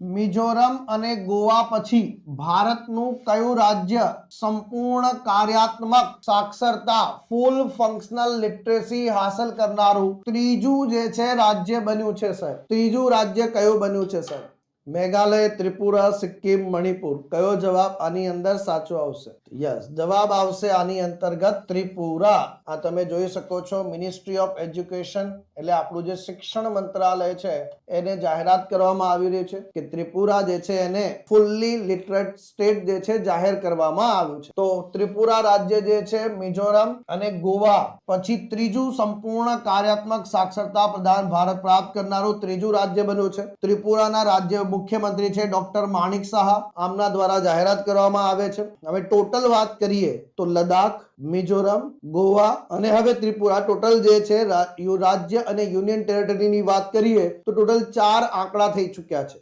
મિઝોરમ અને ગોવા પછી ભારતનું કયું રાજ્ય સંપૂર્ણ કાર્યાત્મક સાક્ષરતા ફૂલ ફંક્શનલ લિટરેસી હાંસલ કરનારું ત્રીજું જે છે રાજ્ય બન્યું છે સર? ત્રીજું રાજ્ય કયું બન્યું છે સર? મેઘાલય, ત્રિપુરા, સિક્કિમ, મણિપુર. કયો જવાબ આની અંદર સાચો આવશે? યસ, જવાબ આવશે આની અંતર્ગત ત્રિપુરા. આ તમે જોઈ શકો છો મિનિસ્ટ્રી ઓફ એજ્યુકેશન એટલે આપણું જે શિક્ષણ મંત્રાલય છે એને જાહેરાત કરવામાં આવી રહી છે કે ત્રિપુરા જે છે એને ફૂલ્લી લિટરેટ સ્ટેટ જે છે જાહેર કરવામાં આવ્યું છે. તો ત્રિપુરા રાજ્ય જે છે મિઝોરમ અને ગોવા પછી ત્રીજું સંપૂર્ણ કાર્યાત્મક સાક્ષરતા પ્રદાન ભારત પ્રાપ્ત કરનારું ત્રીજું રાજ્ય બન્યું છે. ત્રિપુરાના રાજ્ય મુખ્યમંત્રી છે ડોક્ટર માણિક શાહ. આમના દ્વારા જાહેરાત કરવામાં આવે છે. હવે ટોટલ વાત કરીએ તો લદ્દાખ, મિઝોરમ, ગોવા અને હવે ત્રિપુરા ટોટલ જે છે રાજ્ય અને યુનિયન ટેરેટરીની વાત કરીએ તો ટોટલ 4 આંકડા થઈ ચૂક્યા છે.